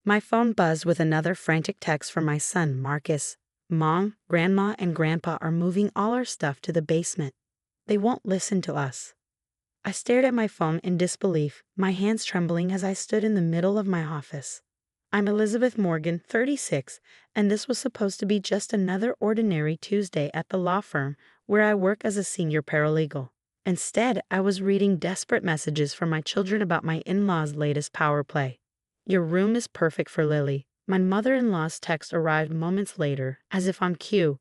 My phone buzzed with another frantic text from my son, Marcus. Mom, Grandma, and Grandpa are moving all our stuff to the basement. They won't listen to us. I stared at my phone in disbelief, my hands trembling as I stood in the middle of my office. I'm Elizabeth Morgan, 36, and this was supposed to be just another ordinary Tuesday at the law firm where I work as a senior paralegal. Instead, I was reading desperate messages from my children about my in-laws' latest power play. Your room is perfect for Lily. My mother-in-law's text arrived moments later, as if on cue.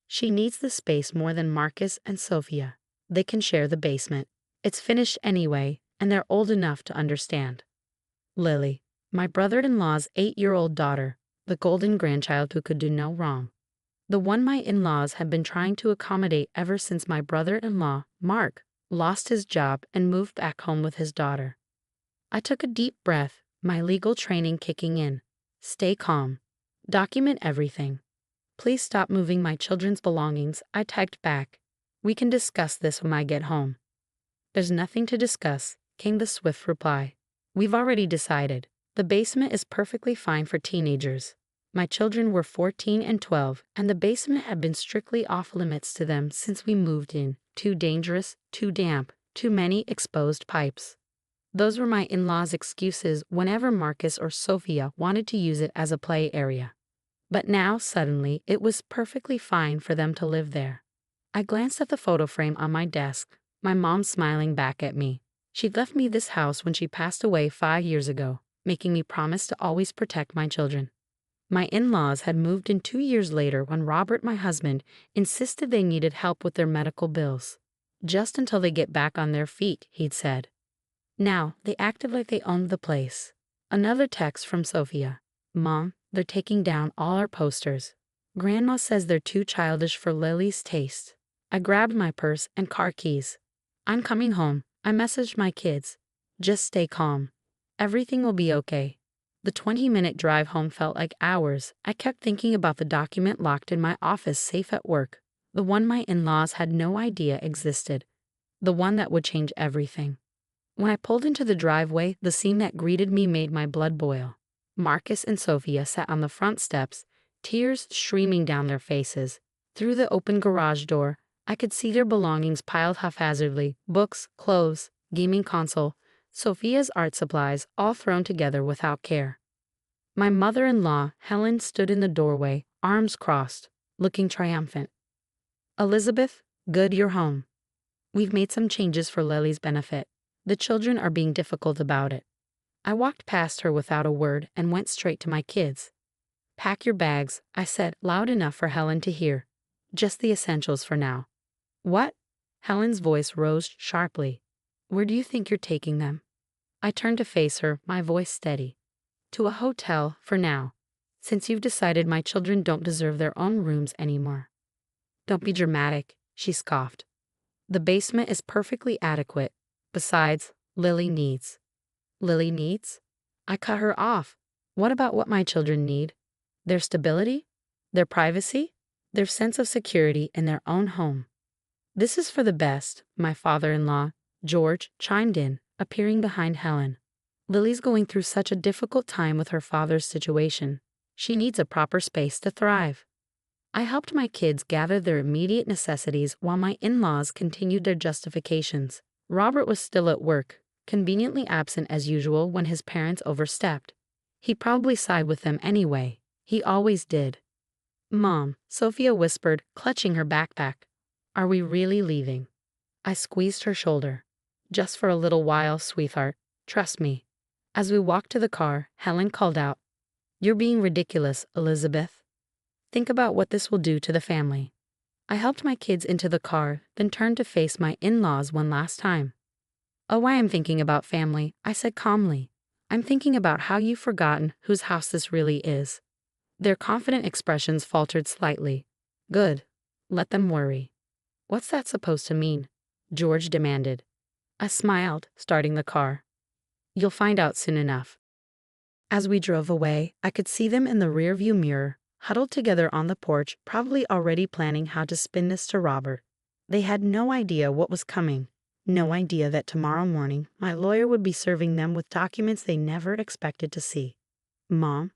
She needs the space more than Marcus and Sophia. They can share the basement. It's finished anyway, and they're old enough to understand. Lily, my brother-in-law's 8-year-old daughter, the golden grandchild who could do no wrong. The one my in-laws have been trying to accommodate ever since my brother-in-law, Mark, lost his job and moved back home with his daughter. I took a deep breath, my legal training kicking in. Stay calm. Document everything. Please stop moving my children's belongings, I typed back. We can discuss this when I get home. There's nothing to discuss, came the swift reply. We've already decided. The basement is perfectly fine for teenagers. My children were 14 and 12, and the basement had been strictly off limits to them since we moved in. Too dangerous, too damp, too many exposed pipes. Those were my in-laws' excuses whenever Marcus or Sophia wanted to use it as a play area. But now, suddenly, it was perfectly fine for them to live there. I glanced at the photo frame on my desk, my mom smiling back at me. She'd left me this house when she passed away 5 years ago, making me promise to always protect my children. My in-laws had moved in 2 years later when Robert, my husband, insisted they needed help with their medical bills. Just until they get back on their feet, he'd said. Now, they acted like they owned the place. Another text from Sophia. Mom, they're taking down all our posters. Grandma says they're too childish for Lily's taste. I grabbed my purse and car keys. I'm coming home. I messaged my kids. Just stay calm. Everything will be okay. The 20-minute drive home felt like hours. I kept thinking about the document locked in my office safe at work. The one my in-laws had no idea existed. The one that would change everything. When I pulled into the driveway, the scene that greeted me made my blood boil. Marcus and Sophia sat on the front steps, tears streaming down their faces. Through the open garage door, I could see their belongings piled haphazardly, books, clothes, gaming console, Sophia's art supplies, all thrown together without care. My mother-in-law, Helen, stood in the doorway, arms crossed, looking triumphant. Elizabeth, good you're home. We've made some changes for Lily's benefit. The children are being difficult about it. I walked past her without a word and went straight to my kids. Pack your bags, I said, loud enough for Helen to hear. Just the essentials for now. What? Helen's voice rose sharply. Where do you think you're taking them? I turned to face her, my voice steady. To a hotel, for now, since you've decided my children don't deserve their own rooms anymore. Don't be dramatic, she scoffed. The basement is perfectly adequate. Besides, Lily needs. Lily needs? I cut her off. What about what my children need? Their stability? Their privacy? Their sense of security in their own home. This is for the best, my father-in-law, George, chimed in, appearing behind Helen. Lily's going through such a difficult time with her father's situation. She needs a proper space to thrive. I helped my kids gather their immediate necessities while my in-laws continued their justifications. Robert was still at work, conveniently absent as usual when his parents overstepped. He probably sighed with them anyway. He always did. Mom, Sophia whispered, clutching her backpack. Are we really leaving? I squeezed her shoulder. Just for a little while, sweetheart. Trust me. As we walked to the car, Helen called out, You're being ridiculous, Elizabeth. Think about what this will do to the family. I helped my kids into the car, then turned to face my in-laws one last time. Oh, I am thinking about family, I said calmly. I'm thinking about how you've forgotten whose house this really is. Their confident expressions faltered slightly. Good. Let them worry. What's that supposed to mean? George demanded. I smiled, starting the car. You'll find out soon enough. As we drove away, I could see them in the rearview mirror, huddled together on the porch, probably already planning how to spin this to Robert. They had no idea what was coming, no idea that tomorrow morning my lawyer would be serving them with documents they never expected to see. Mom?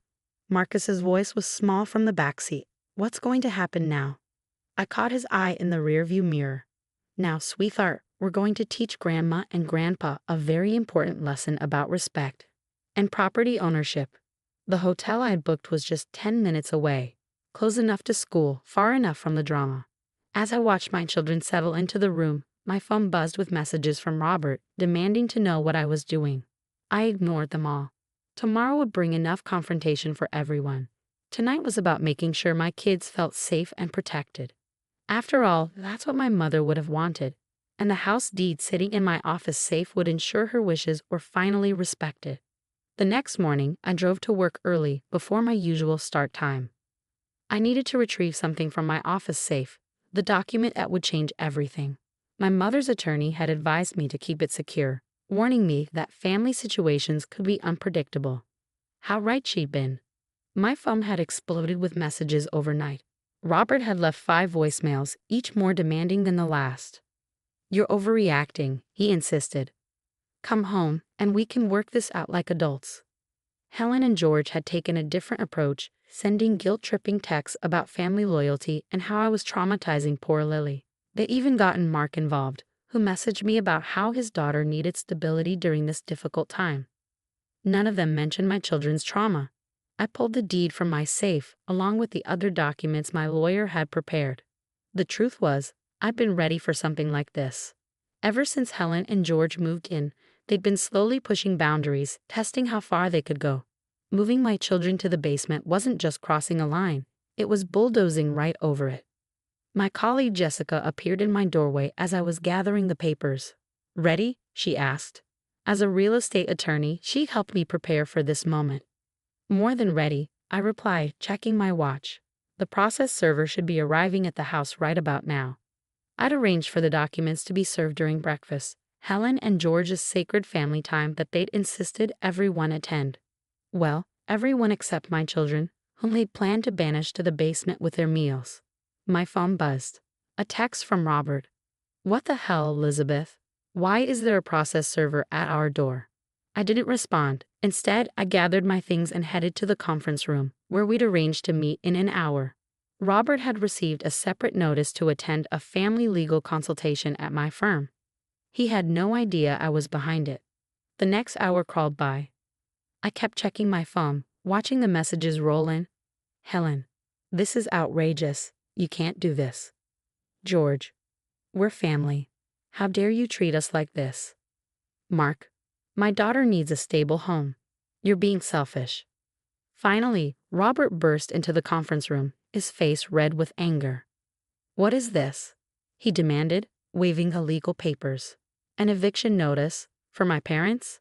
Marcus's voice was small from the backseat. What's going to happen now? I caught his eye in the rearview mirror. Now, sweetheart, we're going to teach Grandma and Grandpa a very important lesson about respect and property ownership. The hotel I had booked was just 10 minutes away, close enough to school, far enough from the drama. As I watched my children settle into the room, my phone buzzed with messages from Robert, demanding to know what I was doing. I ignored them all. Tomorrow would bring enough confrontation for everyone. Tonight was about making sure my kids felt safe and protected. After all, that's what my mother would have wanted, and the house deed sitting in my office safe would ensure her wishes were finally respected. The next morning, I drove to work early, before my usual start time. I needed to retrieve something from my office safe, the document that would change everything. My mother's attorney had advised me to keep it secure, warning me that family situations could be unpredictable. How right she'd been. My phone had exploded with messages overnight. Robert had left 5 voicemails, each more demanding than the last. "You're overreacting," he insisted. "Come home, and we can work this out like adults." Helen and George had taken a different approach, sending guilt-tripping texts about family loyalty and how I was traumatizing poor Lily. They even gotten Mark involved, who messaged me about how his daughter needed stability during this difficult time. None of them mentioned my children's trauma. I pulled the deed from my safe, along with the other documents my lawyer had prepared. The truth was, I'd been ready for something like this. Ever since Helen and George moved in, they'd been slowly pushing boundaries, testing how far they could go. Moving my children to the basement wasn't just crossing a line, it was bulldozing right over it. My colleague Jessica appeared in my doorway as I was gathering the papers. "Ready?" she asked. As a real estate attorney, she helped me prepare for this moment. "More than ready," I replied, checking my watch. The process server should be arriving at the house right about now. I'd arranged for the documents to be served during breakfast, Helen and George's sacred family time that they'd insisted everyone attend. Well, everyone except my children, whom they'd planned to banish to the basement with their meals. My phone buzzed. A text from Robert. "What the hell, Elizabeth? Why is there a process server at our door?" I didn't respond. Instead, I gathered my things and headed to the conference room, where we'd arranged to meet in an hour. Robert had received a separate notice to attend a family legal consultation at my firm. He had no idea I was behind it. The next hour crawled by. I kept checking my phone, watching the messages roll in. "Helen, this is outrageous. You can't do this." "George, we're family. How dare you treat us like this?" "Mark, my daughter needs a stable home. You're being selfish." Finally, Robert burst into the conference room, his face red with anger. "What is this?" he demanded, waving the legal papers. "An eviction notice? For my parents?"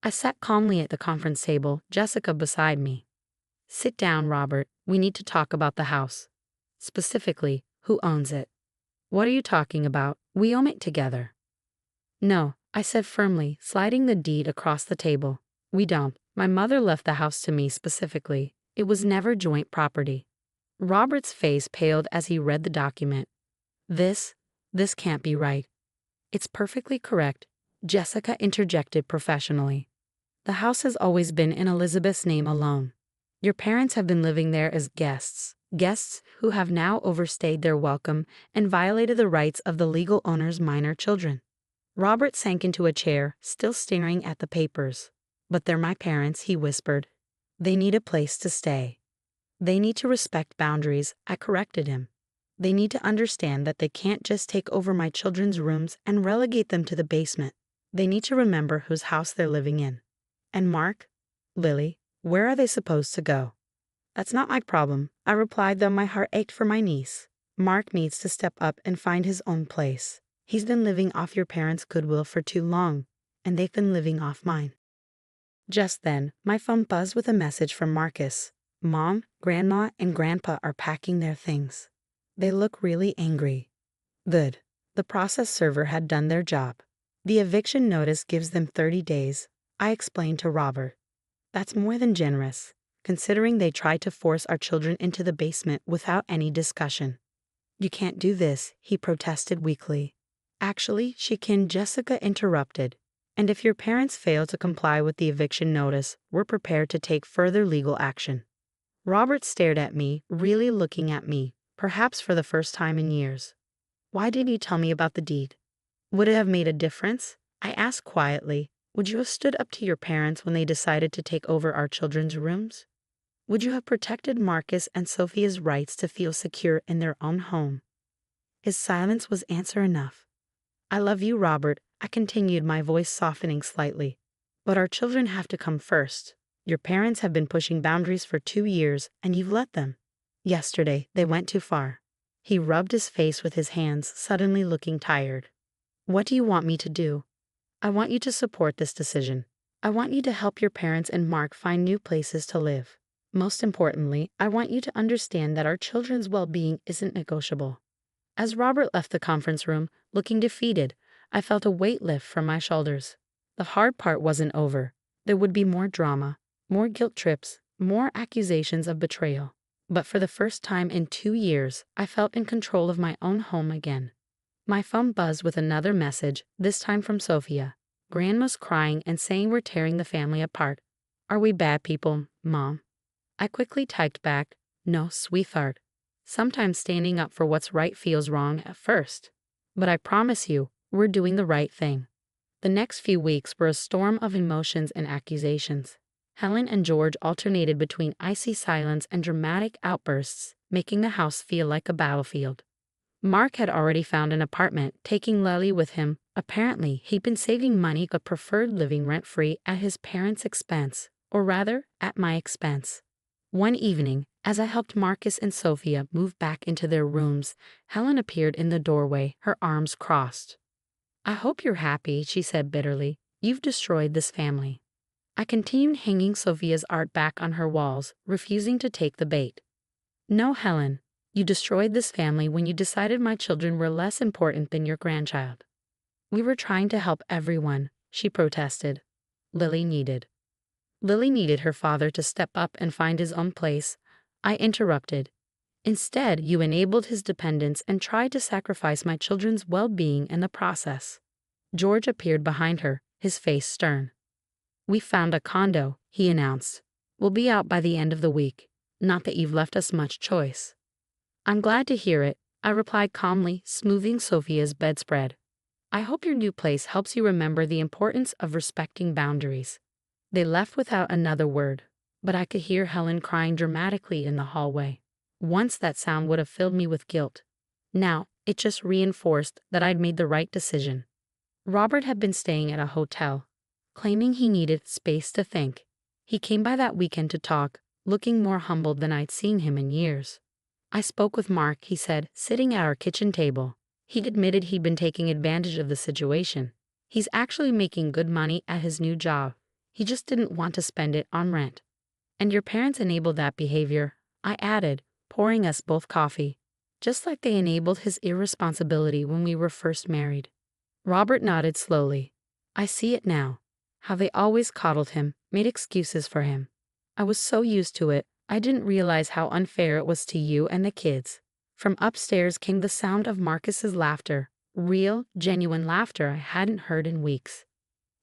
I sat calmly at the conference table, Jessica beside me. "Sit down, Robert. We need to talk about the house. Specifically, who owns it." "What are you talking about? We own it together." "No," I said firmly, sliding the deed across the table. "We don't. My mother left the house to me specifically. It was never joint property." Robert's face paled as he read the document. This can't be right." "It's perfectly correct," Jessica interjected professionally. "The house has always been in Elizabeth's name alone. Your parents have been living there as guests who have now overstayed their welcome and violated the rights of the legal owner's minor children." Robert sank into a chair, still staring at the papers. "But they're my parents," he whispered. "They need a place to stay. They need to respect boundaries," I corrected him. "They need to understand that they can't just take over my children's rooms and relegate them to the basement. They need to remember whose house they're living in. And Mark, Lily, where are they supposed to go?" "That's not my problem," I replied, though my heart ached for my niece. "Mark needs to step up and find his own place. He's been living off your parents' goodwill for too long, and they've been living off mine." Just then, my phone buzzed with a message from Marcus. "Mom, Grandma, and Grandpa are packing their things. They look really angry." Good. The process server had done their job. "The eviction notice gives them 30 days, I explained to Robert. "That's more than generous, considering they tried to force our children into the basement without any discussion." "You can't do this," he protested weakly. "Actually, she can," Jessica interrupted. And if your parents fail to comply with the eviction notice, we're prepared to take further legal action. Robert stared at me, really looking at me, perhaps for the first time in years. Why didn't you tell me about the deed? Would it have made a difference? I asked quietly. Would you have stood up to your parents when they decided to take over our children's rooms? Would you have protected Marcus and Sophia's rights to feel secure in their own home? His silence was answer enough. I love you, Robert, I continued, my voice softening slightly. But our children have to come first. Your parents have been pushing boundaries for 2 years, and you've let them. Yesterday, they went too far. He rubbed his face with his hands, suddenly looking tired. What do you want me to do? I want you to support this decision. I want you to help your parents and Mark find new places to live. Most importantly, I want you to understand that our children's well-being isn't negotiable. As Robert left the conference room, looking defeated, I felt a weight lift from my shoulders. The hard part wasn't over. There would be more drama, more guilt trips, more accusations of betrayal. But for the first time in 2 years, I felt in control of my own home again. My phone buzzed with another message, this time from Sophia. Grandma's crying and saying we're tearing the family apart. Are we bad people, Mom? I quickly typed back, no, sweetheart. Sometimes standing up for what's right feels wrong at first. But I promise you, we're doing the right thing. The next few weeks were a storm of emotions and accusations. Helen and George alternated between icy silence and dramatic outbursts, making the house feel like a battlefield. Mark had already found an apartment, taking Lily with him. Apparently, he'd been saving money but preferred living rent-free at his parents' expense, or rather, at my expense. One evening, as I helped Marcus and Sophia move back into their rooms, Helen appeared in the doorway, her arms crossed. I hope you're happy, she said bitterly. You've destroyed this family. I continued hanging Sophia's art back on her walls, refusing to take the bait. No, Helen. You destroyed this family when you decided my children were less important than your grandchild. We were trying to help everyone, she protested. Lily needed her father to step up and find his own place. I interrupted. Instead, you enabled his dependence and tried to sacrifice my children's well-being in the process. George appeared behind her, his face stern. We found a condo, he announced. We'll be out by the end of the week. Not that you've left us much choice. I'm glad to hear it, I replied calmly, smoothing Sophia's bedspread. I hope your new place helps you remember the importance of respecting boundaries. They left without another word, but I could hear Helen crying dramatically in the hallway. Once that sound would have filled me with guilt. Now, it just reinforced that I'd made the right decision. Robert had been staying at a hotel, claiming he needed space to think. He came by that weekend to talk, looking more humbled than I'd seen him in years. I spoke with Mark, he said, sitting at our kitchen table. He admitted he'd been taking advantage of the situation. He's actually making good money at his new job. He just didn't want to spend it on rent. And your parents enabled that behavior, I added, pouring us both coffee. Just like they enabled his irresponsibility when we were first married. Robert nodded slowly. I see it now. How they always coddled him, made excuses for him. I was so used to it, I didn't realize how unfair it was to you and the kids. From upstairs came the sound of Marcus's laughter, real, genuine laughter I hadn't heard in weeks.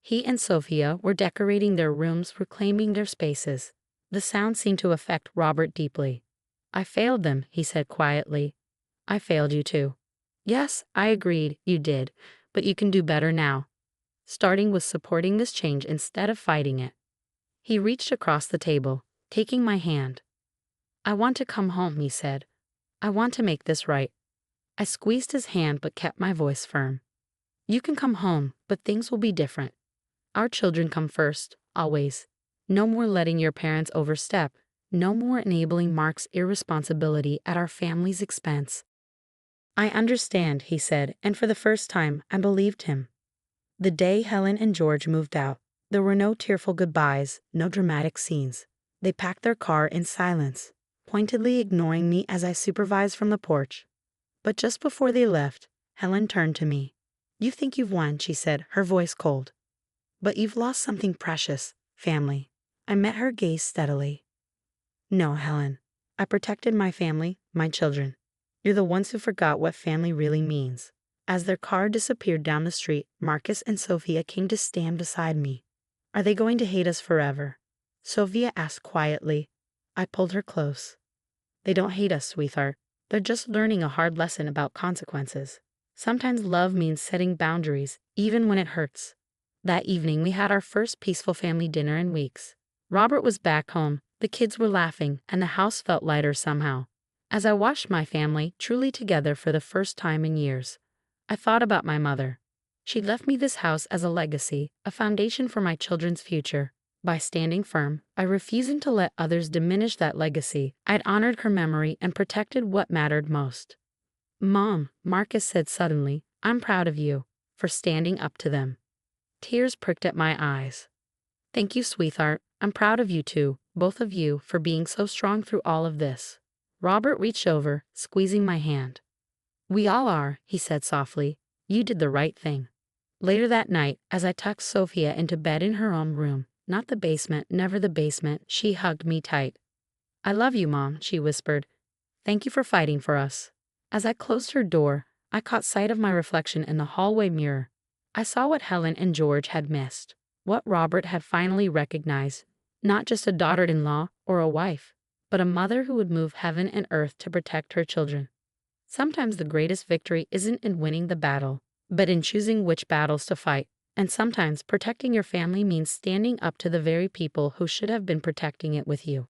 He and Sophia were decorating their rooms, reclaiming their spaces. The sound seemed to affect Robert deeply. I failed them, he said quietly. I failed you too. Yes, I agreed, you did, but you can do better now. Starting with supporting this change instead of fighting it. He reached across the table, taking my hand. I want to come home, he said. I want to make this right. I squeezed his hand but kept my voice firm. You can come home, but things will be different. Our children come first, always. No more letting your parents overstep. No more enabling Mark's irresponsibility at our family's expense. I understand, he said, and for the first time, I believed him. The day Helen and George moved out, there were no tearful goodbyes, no dramatic scenes. They packed their car in silence, pointedly ignoring me as I supervised from the porch. But just before they left, Helen turned to me. You think you've won, she said, her voice cold. But you've lost something precious, family. I met her gaze steadily. No, Helen. I protected my family, my children. You're the ones who forgot what family really means. As their car disappeared down the street, Marcus and Sophia came to stand beside me. Are they going to hate us forever? Sophia asked quietly. I pulled her close. They don't hate us, sweetheart. They're just learning a hard lesson about consequences. Sometimes love means setting boundaries, even when it hurts. That evening, we had our first peaceful family dinner in weeks. Robert was back home, the kids were laughing, and the house felt lighter somehow. As I watched my family truly together for the first time in years, I thought about my mother. She left me this house as a legacy, a foundation for my children's future. By standing firm, by refusing to let others diminish that legacy, I'd honored her memory and protected what mattered most. Mom, Marcus said suddenly, I'm proud of you for standing up to them. Tears pricked at my eyes. Thank you, sweetheart. I'm proud of you too, both of you, for being so strong through all of this. Robert reached over, squeezing my hand. We all are, he said softly. You did the right thing. Later that night, as I tucked Sophia into bed in her own room, not the basement, never the basement, she hugged me tight. I love you, Mom, she whispered. Thank you for fighting for us. As I closed her door, I caught sight of my reflection in the hallway mirror. I saw what Helen and George had missed, what Robert had finally recognized, not just a daughter-in-law or a wife, but a mother who would move heaven and earth to protect her children. Sometimes the greatest victory isn't in winning the battle, but in choosing which battles to fight. And sometimes protecting your family means standing up to the very people who should have been protecting it with you.